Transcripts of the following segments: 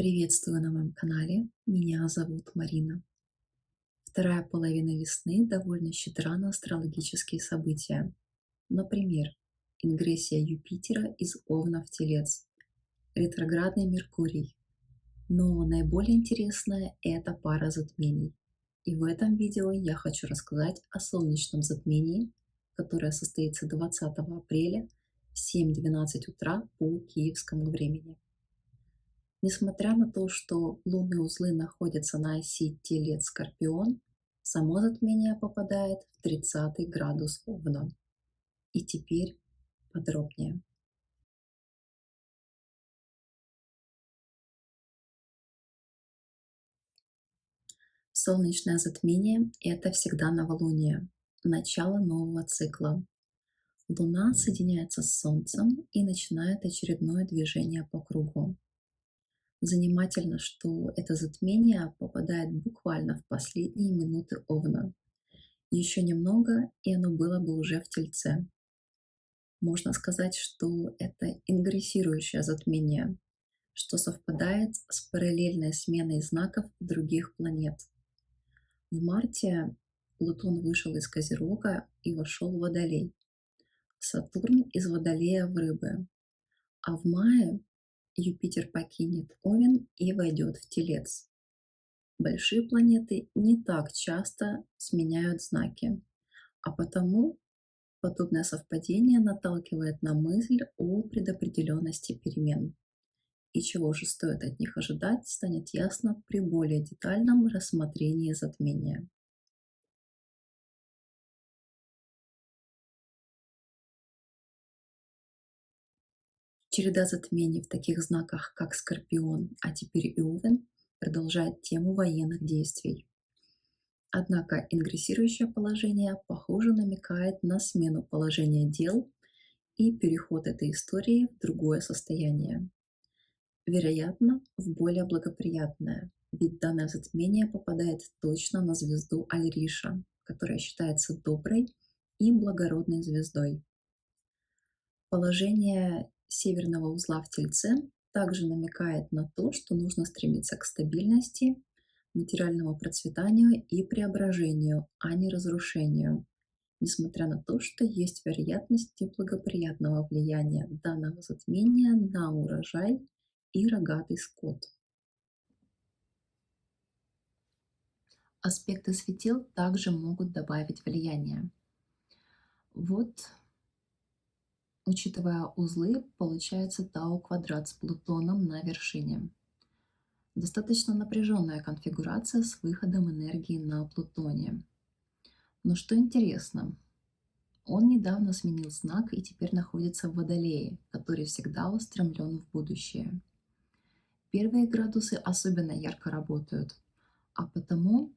Приветствую на моем канале. Меня зовут Марина. Вторая половина весны довольно щедра на астрологические события. Например, ингрессия Юпитера из Овна в Телец, ретроградный Меркурий. Но наиболее интересное — это пара затмений. И в этом видео я хочу рассказать о солнечном затмении, которое состоится 20 апреля в 7:12 утра по киевскому времени. Несмотря на то, что лунные узлы находятся на оси Телец-Скорпион, само затмение попадает в 30 градус Овна. И теперь подробнее. Солнечное затмение — это всегда новолуние, начало нового цикла. Луна соединяется с Солнцем и начинает очередное движение по кругу. Занимательно, что это затмение попадает буквально в последние минуты Овна. Еще немного, и оно было бы уже в Тельце. Можно сказать, что это ингрессирующее затмение, что совпадает с параллельной сменой знаков других планет. В марте Плутон вышел из Козерога и вошел в Водолей, Сатурн из Водолея в Рыбы, а в мае Юпитер покинет Овен и войдет в Телец. Большие планеты не так часто сменяют знаки, а потому подобное совпадение наталкивает на мысль о предопределенности перемен. И чего же стоит от них ожидать, станет ясно при более детальном рассмотрении затмения. Череда затмений в таких знаках, как Скорпион, а теперь и Овен, продолжает тему военных действий. Однако ингрессирующее положение, похоже, намекает на смену положения дел и переход этой истории в другое состояние. Вероятно, в более благоприятное, ведь данное затмение попадает точно на звезду Альриша, которая считается доброй и благородной звездой. Положение северного узла в Тельце также намекает на то, что нужно стремиться к стабильности, материальному процветанию и преображению, а не разрушению, несмотря на то, что есть вероятность благоприятного влияния данного затмения на урожай и рогатый скот. Аспекты светил также могут добавить влияние. Вот, учитывая узлы, получается Тау-квадрат с Плутоном на вершине. Достаточно напряженная конфигурация с выходом энергии на Плутоне. Но что интересно, он недавно сменил знак и теперь находится в Водолее, который всегда устремлен в будущее. Первые градусы особенно ярко работают, а потому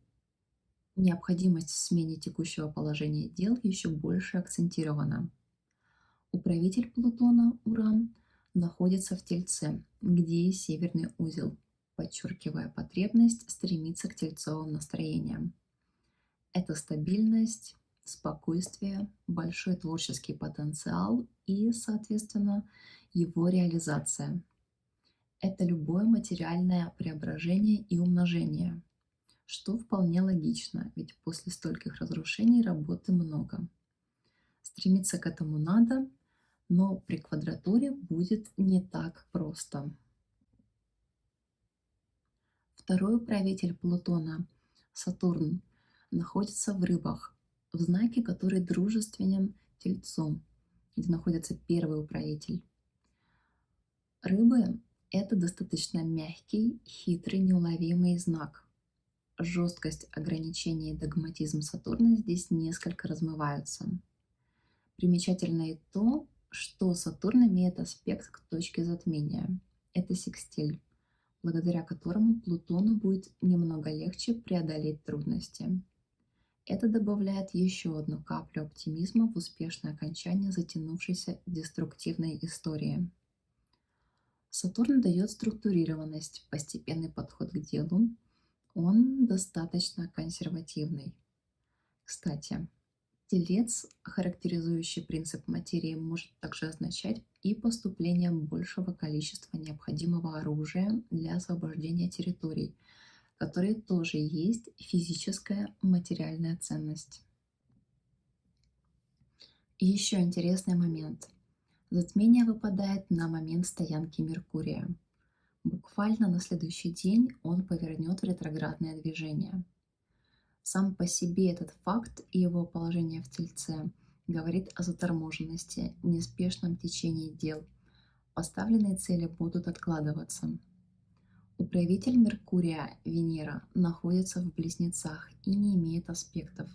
необходимость в смене текущего положения дел еще больше акцентирована. Управитель Плутона, Уран, находится в Тельце, где и северный узел, подчеркивая потребность стремиться к тельцовым настроениям. Это стабильность, спокойствие, большой творческий потенциал и, соответственно, его реализация. Это любое материальное преображение и умножение, что вполне логично, ведь после стольких разрушений работы много. Стремиться к этому надо, но при квадратуре будет не так просто. Второй управитель Плутона, Сатурн, находится в Рыбах, в знаке, который дружественен Тельцу, где находится первый управитель. Рыбы — это достаточно мягкий, хитрый, неуловимый знак. Жесткость ограничений и догматизм Сатурна здесь несколько размываются. Примечательно и то, что Сатурн имеет аспект к точке затмения. Это секстиль, благодаря которому Плутону будет немного легче преодолеть трудности. Это добавляет еще одну каплю оптимизма в успешное окончание затянувшейся деструктивной истории. Сатурн дает структурированность, постепенный подход к делу. Он достаточно консервативный. Кстати, Телец, характеризующий принцип материи, может также означать и поступление большего количества необходимого оружия для освобождения территорий, которые тоже есть физическая материальная ценность. И еще интересный момент. Затмение выпадает на момент стоянки Меркурия. Буквально на следующий день он повернет в ретроградное движение. Сам по себе этот факт и его положение в Тельце говорит о заторможенности, неспешном течении дел. Поставленные цели будут откладываться. Управитель Меркурия, Венера, находится в Близнецах и не имеет аспектов,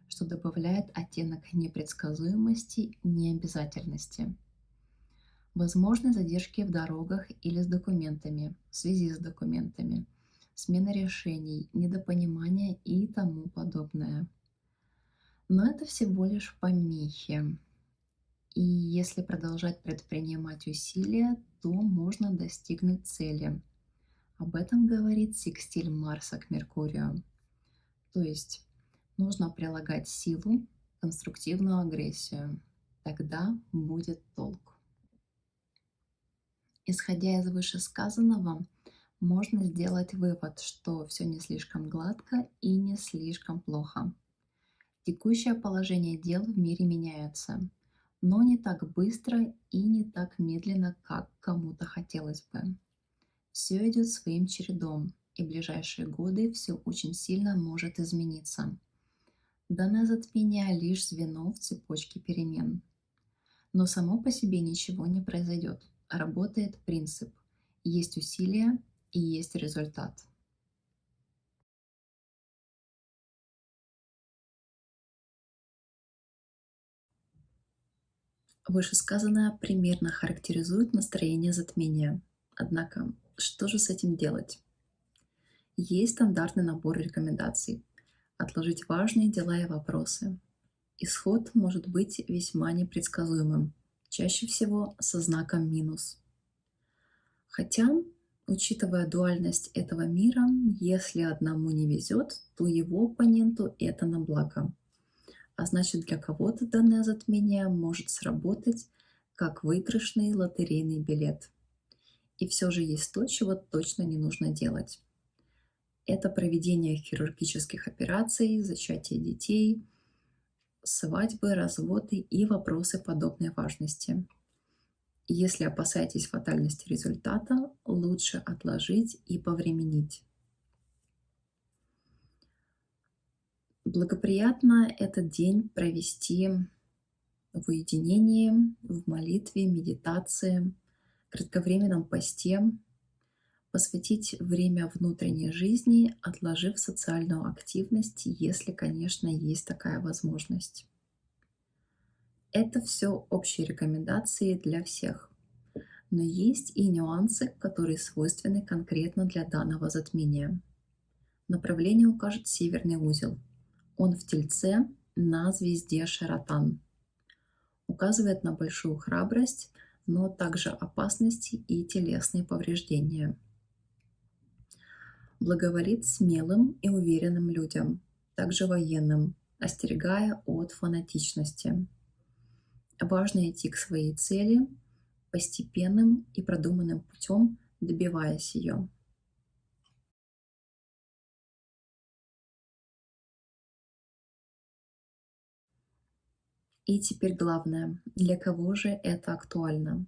что добавляет оттенок непредсказуемости, необязательности. Возможны задержки в дорогах или с документами, в связи с документами, смена решений, недопонимание и тому подобное. Но это всего лишь помехи. И если продолжать предпринимать усилия, то можно достигнуть цели. Об этом говорит секстиль Марса к Меркурию. То есть нужно прилагать силу, конструктивную агрессию. Тогда будет толк. Исходя из вышесказанного, можно сделать вывод, что все не слишком гладко и не слишком плохо. Текущее положение дел в мире меняется, но не так быстро и не так медленно, как кому-то хотелось бы. Все идет своим чередом, и в ближайшие годы все очень сильно может измениться. Данное затмение лишь звено в цепочке перемен. Но само по себе ничего не произойдет. Работает принцип. Есть усилия и есть результат. Вышесказанное примерно характеризует настроение затмения. Однако, что же с этим делать? Есть стандартный набор рекомендаций. Отложить важные дела и вопросы. Исход может быть весьма непредсказуемым, чаще всего со знаком минус. Хотя, учитывая дуальность этого мира, если одному не везет, то его оппоненту это на благо. А значит, для кого-то данное затмение может сработать как выигрышный лотерейный билет. И все же есть то, чего точно не нужно делать. Это проведение хирургических операций, зачатие детей, свадьбы, разводы и вопросы подобной важности. Если опасаетесь фатальности результата, лучше отложить и повременить. Благоприятно этот день провести в уединении, в молитве, медитации, кратковременном посте, посвятить время внутренней жизни, отложив социальную активность, если, конечно, есть такая возможность. Это все общие рекомендации для всех. Но есть и нюансы, которые свойственны конкретно для данного затмения. Направление укажет северный узел. Он в Тельце на звезде Шаратан. Указывает на большую храбрость, но также опасности и телесные повреждения. Благоволит смелым и уверенным людям, также военным, остерегая от фанатичности. Важно идти к своей цели постепенным и продуманным путем, добиваясь ее. И теперь главное, для кого же это актуально?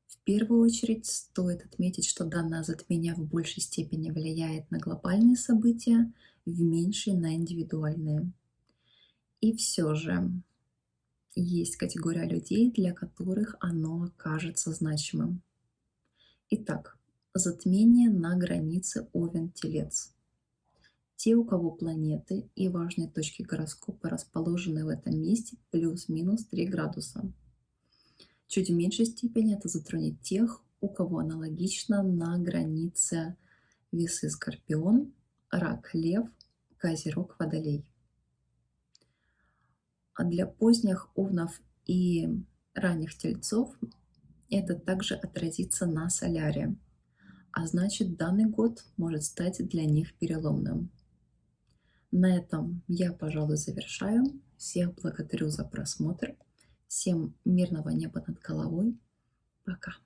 В первую очередь стоит отметить, что данное затмение в большей степени влияет на глобальные события, в меньшей на индивидуальные. И все же есть категория людей, для которых оно окажется значимым. Итак, затмение на границе Овен-Телец. Те, у кого планеты и важные точки гороскопа расположены в этом месте плюс-минус 3 градуса. Чуть в меньшей степени это затронет тех, у кого аналогично на границе Весы Скорпион, Рак Лев, Козерог Водолей. А для поздних Овнов и ранних Тельцов это также отразится на Соляре, а значит данный год может стать для них переломным. На этом я, пожалуй, завершаю. Всех благодарю за просмотр. Всем мирного неба над головой. Пока.